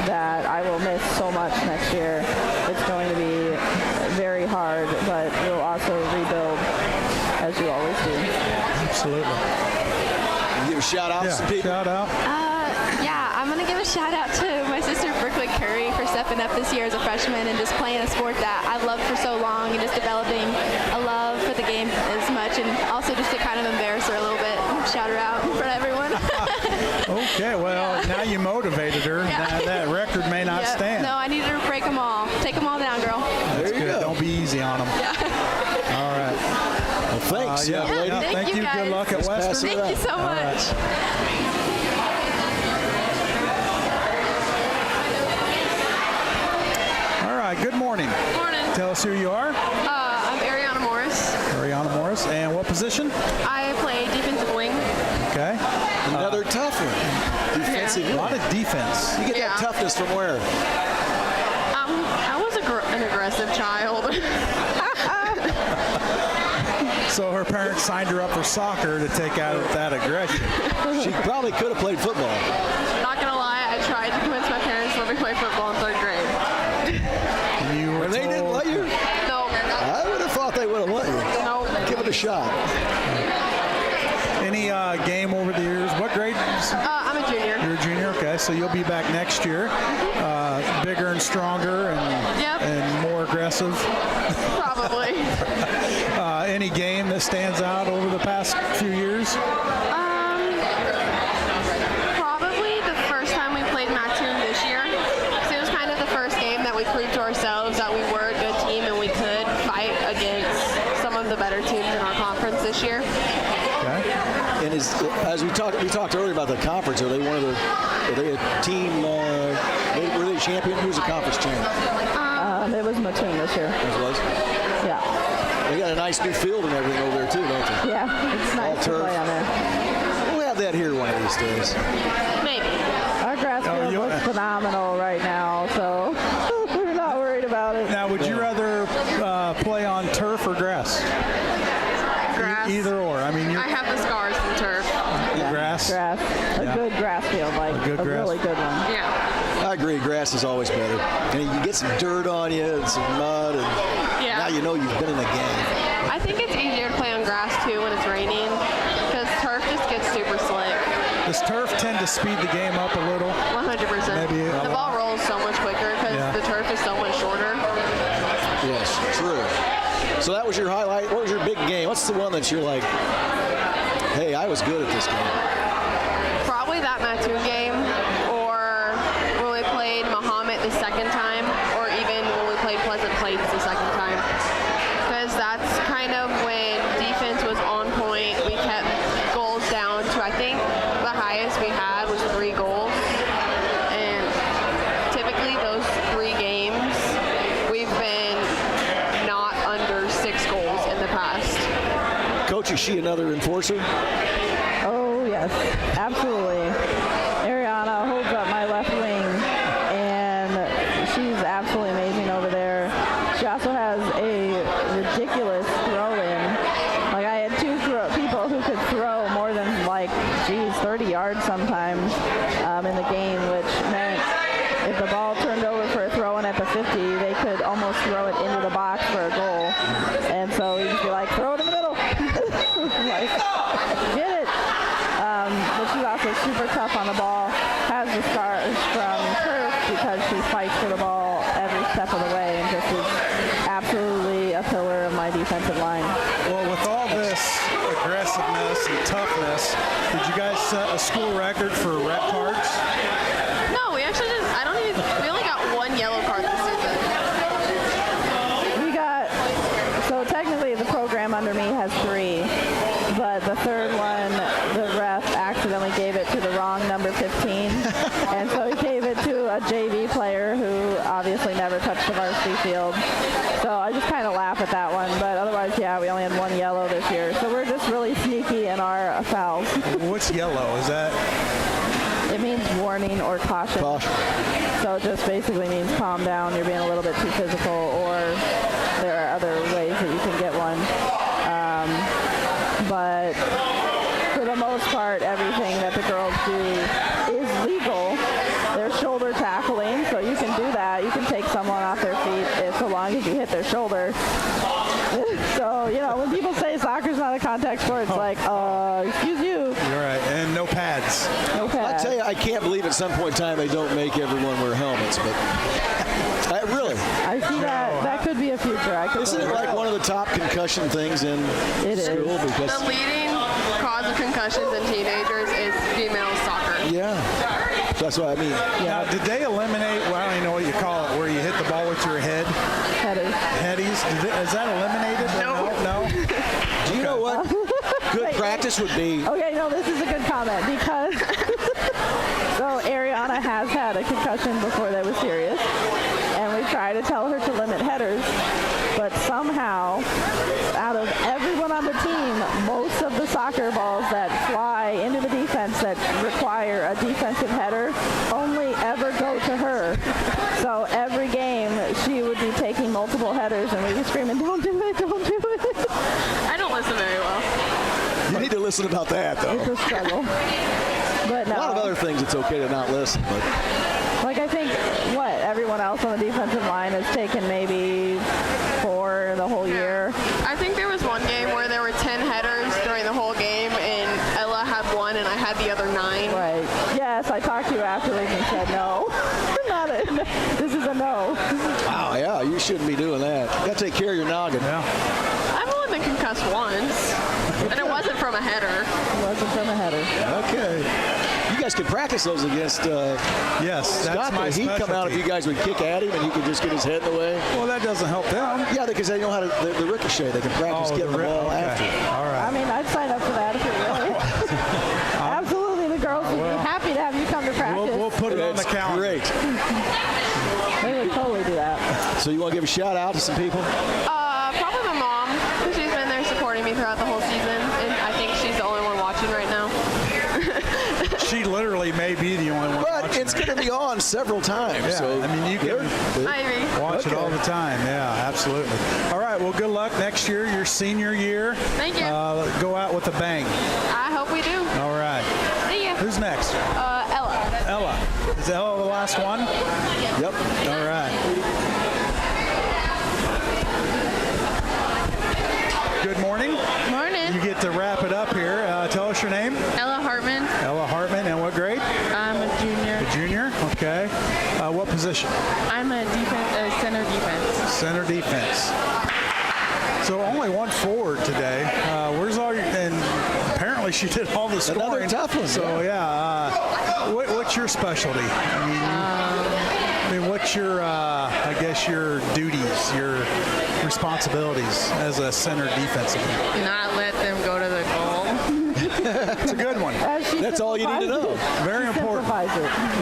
that I will miss so much next year. It's going to be very hard, but we'll also rebuild as you always do. Absolutely. Give a shout out to some people. Shout out. Yeah, I'm going to give a shout out to my sister Brooklyn Curry for stepping up this year as a freshman and just playing a sport that I've loved for so long and just developing a love for the game as much, and also just to kind of embarrass her a little bit, shout her out in front of everyone. Okay, well, now you motivated her. Yeah. That record may not stand. No, I needed her to break them all. Take them all down, girl. That's There you good. go. Don't be easy on them. Yeah. All right. Well, thanks, young lady. Thank you. guys. Good luck at Let's pass Western. it Thank you so All much. All right, good morning. Morning. Tell us who you are. I'm Ariana Morris. Ariana Morris. And what position? I play defensive wing. Okay. Another tough one. Defensive. A lot of defense. You get that toughness from where? I was an aggressive child. So her parents signed her up for soccer to take out that aggression. She probably could have played football. Not gonna lie, I tried to convince my parents to let me play football in 3rd grade. And they didn't let you? No. I would have thought they would have let you. No. Give it a shot. Any game over the years? What grade? I'm a junior. You're a junior, okay. So you'll be back next year, bigger and stronger and more aggressive. Probably. Any game that stands out over the past few years? Probably the first time we played Mattoon this year. So it was kind of the first game that we proved to ourselves that we were a good team and we could fight against some of the better teams in our conference this year. Okay. And as we talked earlier about the conference, are they a team? Were they a champion? Who was a conference champion? It was Mattoon this year. It was. Yeah. They got a nice new field and everything over there too, don't they? Yeah, it's nice to turf. play on there. We'll have that here one of these days. Maybe. Our grass field looks phenomenal right now, so we're not worried about it. Now, would you rather play on turf or grass? Grass. Either or. I mean, I have the scars from turf. Grass. Grass. A good grass field, like a really good one. Yeah. I agree. Grass is always better. And you get some dirt on you and some mud, and now you know you've been in the game. I think it's easier to play on grass too when it's raining because turf just gets super slick. Does turf tend to speed the game up a little? 100%. Maybe the ball rolls so much quicker because the turf So that was your highlight. What was your big game? What's the one that you're like, hey, I was good at this game? Probably that Mattoon game, or when we played Mahomet the second time, or even when we played Pleasant Plains the second time. Because that's kind of when defense was on point. We kept goals down to, I think, the highest we had was 3 goals. And typically those 3 games, we've been not under 6 goals in the past. Coach, is she another enforcer? Oh, yes, absolutely. Ariana holds up my left wing, and she's absolutely amazing over there. She also has a ridiculous throw-in. Like, I had 2 people who could throw more than, 30 yards sometimes in the game, which meant if the ball turned over for a throw-in at the 50, they could almost throw it into the box for a goal. And so we'd just be like, throw it in the middle. Like, get it. But she's also super tough on the ball, has the scars from turf because she fights for the ball every step of the way and just is absolutely a pillar of my defensive line. Well, with all this aggressiveness and toughness, did you guys set a school record for red cards? No, we actually didn't. We only got 1 yellow card this season. So technically the program under me has 3, but the third one, the ref accidentally gave it to the wrong number 15, and so he gave it to a JV player who obviously never touched the varsity field. So I just kind of laugh at that one, but otherwise, yeah, we only had 1 yellow this year, so we're just really sneaky in our fouls. What's yellow? Is that? It means warning or caution. So it just basically means calm down, you're being a little bit too physical, or there are other ways that you can get one. But for the most part, everything that the girls do is legal. They're shoulder tackling, so you can do that. You can take someone off their feet so long as you hit their shoulder. So, when people say soccer's not a contact sport, it's like, excuse you. You're right, and no pads. No pads. I tell you, I can't believe at some point in time they don't make everyone wear helmets, but really. I see that could be a future. Isn't it like one of the top concussion things in school? Because the leading cause of concussions in teenagers is female soccer. Yeah. That's what I mean. Now, did they eliminate, I don't even know what you call it, where you hit the ball with your head? Headies. Is that eliminated? No. Do you know what good practice would be? Okay, no, this is a good comment because so Ariana has had a concussion before that was serious, and we try to tell her to limit headers, but somehow, out of everyone on the team, most of the soccer balls that fly into the defense that require a defensive header only ever go to her. So every game, she would be taking multiple headers, and we'd be screaming, don't do it, don't do it. I don't listen very well. You need to listen about that, though. It's a struggle. But no. A lot of other things it's okay to not listen, but I think everyone else on the defensive line has taken maybe 4 the whole year. I think there was one game where there were 10 headers during the whole game, and Ella had 1 and I had the other 9. Right. Yes, I talked to you afterwards and said no. This is a no. Wow, yeah, you shouldn't be doing that. You got to take care of your noggin. Yeah. I've only been concussed once, and it wasn't from a header. It wasn't from a header. Okay. You guys could practice those against yes, Scott. That's my He'd come out if you guys would kick at him and he could just get his head in the way. Well, that doesn't help them. Yeah, because they know how to, the ricochet. They can practice getting the ball after. All right. I mean, I'd sign up for that if it really. Absolutely, the girls would be happy to have you come to practice. We'll put it on the calendar. Great. They would totally do that. So you want to give a shout out to some people? Probably my mom, because she's been there supporting me throughout the whole season, and I think she's the only one watching right now. She literally may be the only one. But it's going to be on several times. Yeah, so I mean, you can watch it all the time. Yeah, absolutely. All right, well, good luck next year, your senior year. Thank you. Go out with a bang. I hope we do. All right. See ya. Who's next? Ella. Ella. Is Ella the last one? Yep. All right. Good morning. Morning. You get to wrap it up here. Tell us your name. Ella Hartman. Ella Hartman. And what grade? I'm a junior. A junior? Okay. What position? I'm a center defense. Center defense. So only one forward today. Where's all your? And apparently she did all the scoring. Another tough one. So what's your specialty? I mean, what's your? I guess your duties, your responsibilities as a center defensively. Not let them go to the goal. It's a good one. That's all you need to know. Very important.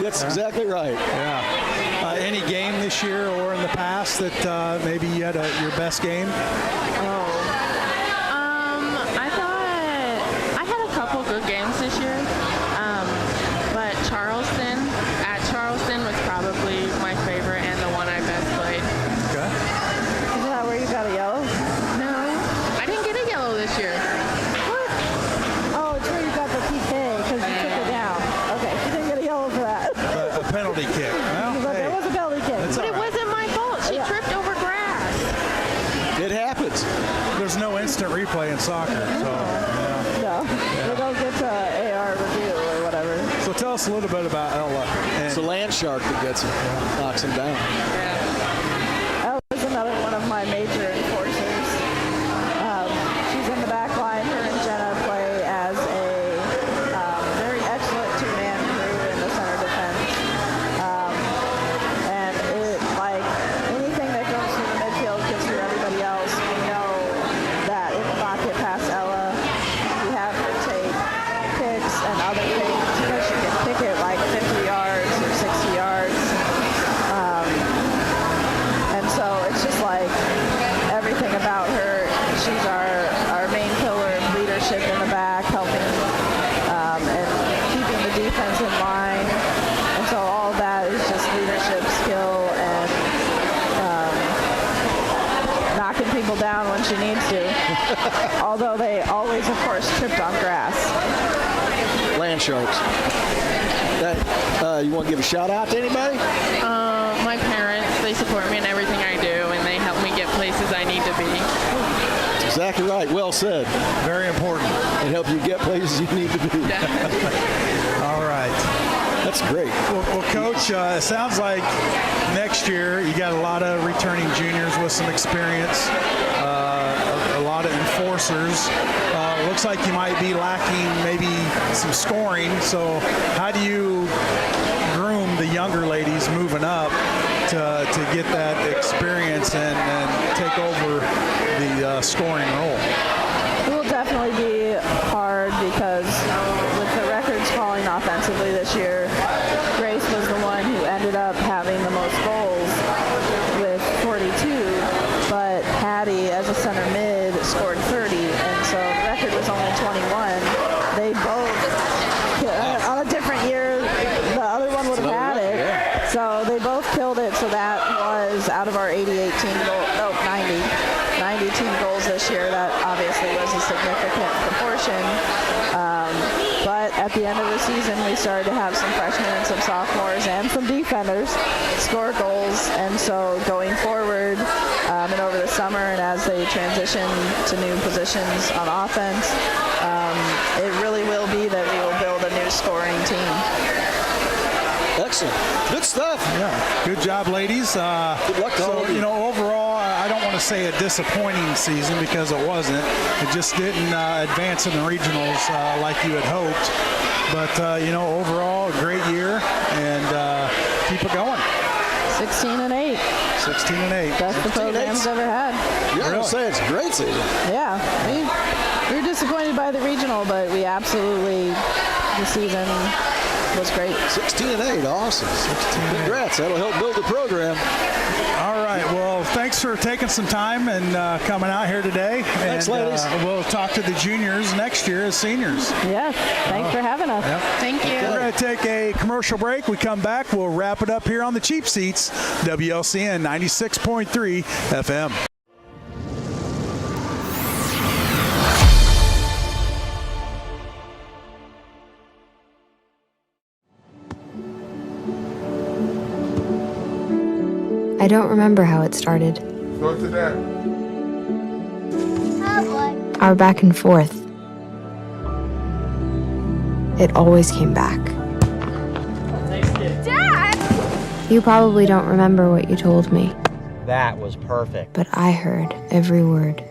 That's exactly right. Yeah. Any game this year or in the past that maybe you had your best game? I thought I had a couple good games this year, but at Charleston was probably my favorite and the one I best played. Okay. Is that where you got a yellow? No, I didn't get a yellow this year. What? Oh, it's where you got the PK because you took it down. Okay, you didn't get a yellow for that. A penalty kick. Well, There was a penalty kick. But it wasn't my fault. She tripped over grass. It happens. There's no instant replay in soccer, so No, they don't get to AR review or whatever. So tell us a little bit about Ella. It's a land shark that gets him, knocks him down. Ella is another one of my major enforcers. She's in the back line. Her and Jenna play as a very excellent two-man crew in the center defense. And anything that goes through the midfield gets through everybody else. We know that it will not get past Ella. We have her take kicks and other things because she can kick it like 50 yards or 60 yards. And so it's just like everything about her. She's our main pillar of leadership in the back, helping and keeping the defense in line. And so all that is just leadership skill and knocking people down when she needs to. Although they always, of course, tripped on grass. Land sharks. You want to give a shout out to anybody? My parents, they support me in everything I do, and they help me get places I need to be. That's exactly right. Well said. Very important. And help you get places you need to be. All right. That's great. Well, Coach, it sounds like next year you got a lot of returning juniors with some experience, a lot of enforcers. Looks like you might be lacking maybe some scoring. So how do you groom the younger ladies moving up to get that experience and take over the scoring role? It will definitely be hard because with the records falling offensively this year, Grace was the one who ended up having the most goals with 42, but Hattie, as a center mid, scored 30, and so the record was only 21. They both, on a different year, the other one would have had it, so they both killed it, so that was out of our 90 team goals this year. That obviously was a significant proportion. But at the end of the season, we started to have some freshmen and some sophomores and some defenders score goals. And so going forward and over the summer and as they transition to new positions on offense, it really will be that we will build a new scoring team. Excellent. Good stuff. Yeah. Good job, ladies. Good luck to all of you. Overall, I don't want to say a disappointing season because it wasn't. It just didn't advance in the regionals like you had hoped. But, overall, a great year, and keep it going. 16-8. 16-8. Best the program's ever had. Yeah, I would say it's a great season. Yeah. We were disappointed by the regional, but we absolutely, the season was great. 16-8, awesome. Congrats, that'll help build the program. All right, well, thanks for taking some time and coming out here today. Thanks, and, ladies. We'll talk to the juniors next year as seniors. Yes, thanks for having us. Yep. Thank you. We're going to take a commercial break. We come back, we'll wrap it up here on the Cheap Seats, WLCN 96.3 FM. I don't remember how it started. Go to that. Our back and forth. It always came back. Dad! You probably don't remember what you told me, That was perfect. but I heard every word.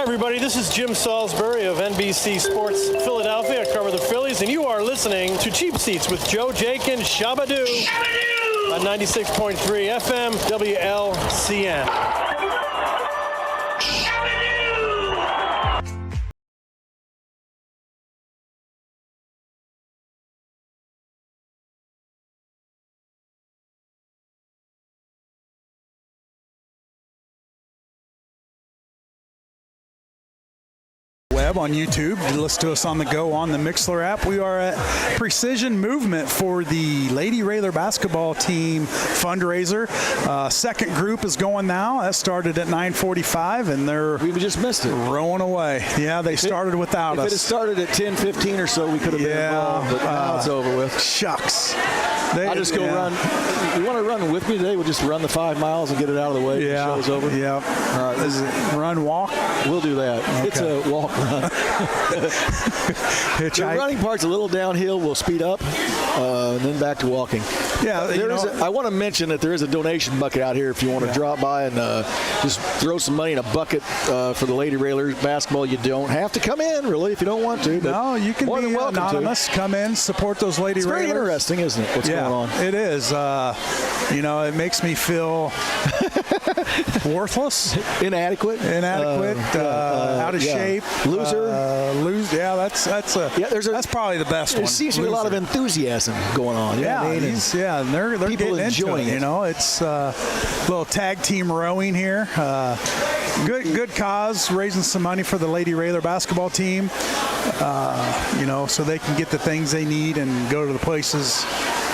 Hi, everybody. This is Jim Salisbury of NBC Sports Philadelphia. I cover the Phillies, and you are listening to Cheap Seats with Joe, Jake, and Shabadoo on 96.3 FM WLCN. Web on YouTube. Listen to us on the go on the Mixler app. We are at Precision Movement for the Lady Railer basketball team fundraiser. Second group is going now. That started at 9:45, and we just missed it. Rolling away. Yeah, they started without us. If it had started at 10:15 or so, we could have been involved, but now it's over with. Shucks. I'll just go run. You want to run with me today? We'll just run the 5 miles and get it out of the way. Yeah. The show's over. Yeah. All right. Is it run, walk? We'll do that. Okay. It's a walk run. The running part's a little downhill. We'll speed up, and then back to walking. Yeah. I want to mention that there is a donation bucket out here if you want to drop by and just throw some money in a bucket for the Lady Railers basketball. You don't have to come in, really, if you don't want to. No, you can be anonymous. Come in, support those Lady Railers. It's very interesting, isn't it, what's going on? It is. It makes me feel worthless, inadequate, out of shape, loser. That's probably the best one. There seems to be a lot of enthusiasm going on. And they're people getting enjoying into it. It's a little tag team rowing here. Good cause, raising some money for the Lady Railer basketball team. So they can get the things they need and go to the places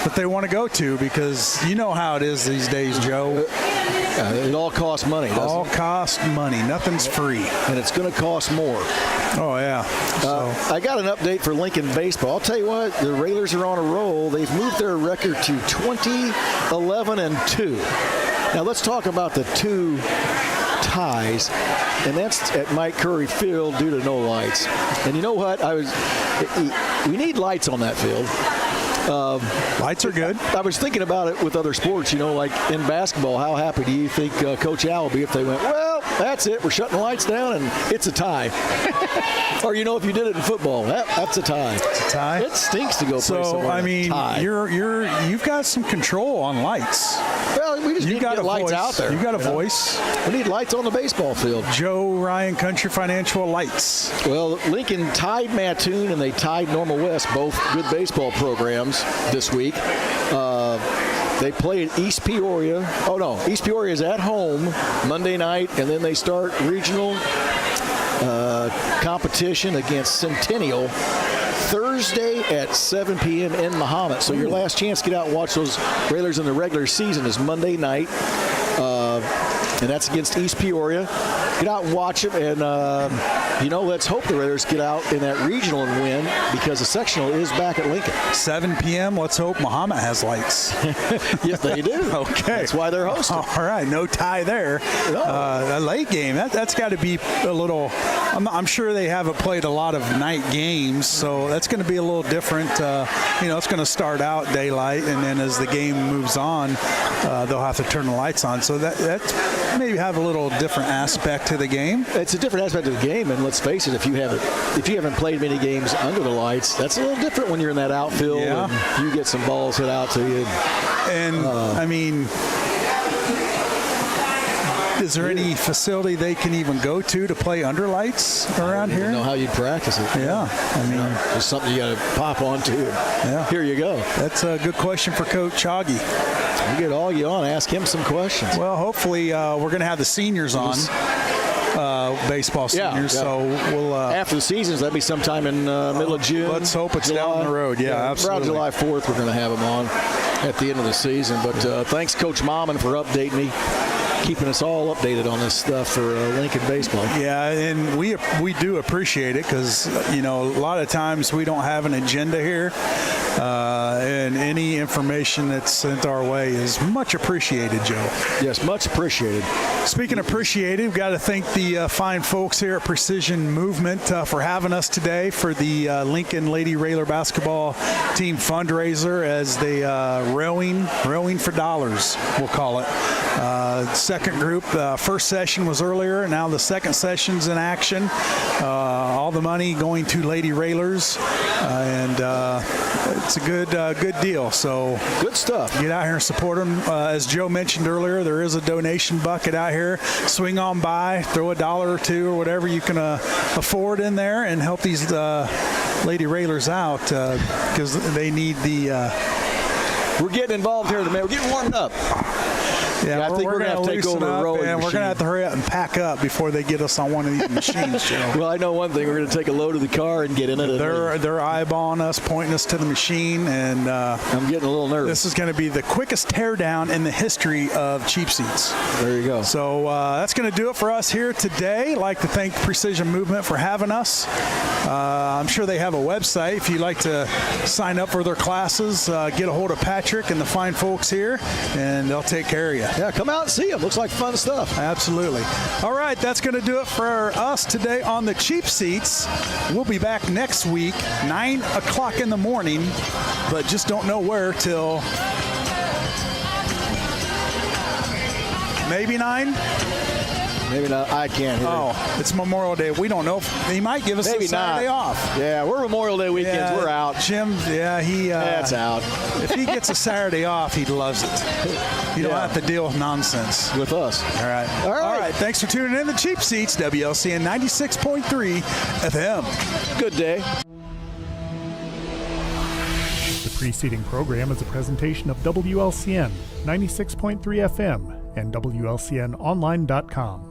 that they want to go to, because you know how it is these days, Joe. It all costs money. All costs money. Nothing's free. And it's going to cost more. Oh, yeah. I got an update for Lincoln baseball. I'll tell you what, the Railers are on a roll. They've moved their record to 20-11-2. Now, let's talk about the 2 ties, and that's at Mike Curry Field due to no lights. And you know what? We need lights on that field. Lights are good. I was thinking about it with other sports, like in basketball. How happy do you think Coach Al will be if they went, well, that's it, we're shutting the lights down and it's a tie? Or if you did it in football, that's a tie. It's a tie. It stinks to go play somewhere. Tie. You've got some control on lights. Well, we just need to get lights out there. You got a voice. We need lights on the baseball field. Joe Ryan Country Financial Lights. Well, Lincoln tied Mattoon and they tied Normal West, both good baseball programs this week. They play at East Peoria. Oh, no. East Peoria is at home Monday night, and then they start regional competition against Centennial Thursday at 7 p.m. in Mahomet. So your last chance to get out and watch those Railers in the regular season is Monday night. And that's against East Peoria. Get out and watch them, and let's hope the Raiders get out in that regional and win, because the sectional is back at Lincoln. 7 p.m. Let's hope Mahomet has lights. Yes, they do. Okay, that's why they're hosting. All right, no tie there. No. A late game. That's got to be a little. I'm sure they haven't played a lot of night games, so that's going to be a little different. It's going to start out daylight, and then as the game moves on, they'll have to turn the lights on. So that's maybe have a little different aspect to the game. It's a different aspect of the game, and let's face it, if you haven't played many games under the lights, that's a little different when you're in that outfield and you get some balls hit out to you. And is there any facility they can even go to play under lights around here? I don't know how you'd practice it. Yeah. It's something you got to pop onto. Yeah. Here you go. That's a good question for Coach Augie. We get Augie on, ask him some questions. Well, hopefully we're going to have the seniors on. Baseball seniors, so we'll after the seasons, that'll be sometime in middle of June. Let's hope it's down the road. Yeah, absolutely. Around July 4th, we're going to have them on at the end of the season. But thanks, Coach Mommen, for updating me, keeping us all updated on this stuff for Lincoln baseball. Yeah, and we do appreciate it, because a lot of times we don't have an agenda here, and any information that's sent our way is much appreciated, Joe. Yes, much appreciated. Speaking of appreciated, we've got to thank the fine folks here at Precision Movement for having us today for the Lincoln Lady Railer basketball team fundraiser, as they rowing for dollars, we'll call it. second group. The first session was earlier, and now the second session's in action. All the money going to Lady Railers, and it's a good deal. So good stuff. Get out here and support them. As Joe mentioned earlier, there is a donation bucket out here. Swing on by, throw $1 or $2 or whatever you can afford in there, and help these Lady Railers out because they need the. We're getting involved here, man. We're getting warmed up. Yeah, I think we're going to have to take over the rowing and we're machine. going to have to hurry up and pack up before they get us on one of these machines, Joe. Well, I know one thing. We're going to take a load of the car and get in it. They're eyeballing us, pointing us to the machine, and I'm getting a little nervous. This is going to be the quickest teardown in the history of Cheap Seats. There you go. So that's going to do it for us here today. I'd like to thank Precision Movement for having us. I'm sure they have a website. If you'd like to sign up for their classes, get a hold of Patrick and the fine folks here, and they'll take care of you. Yeah, come out and see them. Looks like fun stuff. Absolutely. All right, that's going to do it for us today on the Cheap Seats. We'll be back next week, 9 o'clock in the morning, but just don't know where till maybe 9? Maybe not. I can't hear. Oh, it's Memorial Day. We don't know. He might give us maybe a Saturday off. Yeah, we're Memorial Day weekends. Yeah, we're out. Jim, he... That's out. If he gets a Saturday off, he loves it. You don't have to deal with nonsense. With us. All right. All right. Thanks for tuning in to Cheap Seats, WLCN 96.3 FM. Good day. The preceding program is a presentation of WLCN 96.3 FM and WLCNonline.com.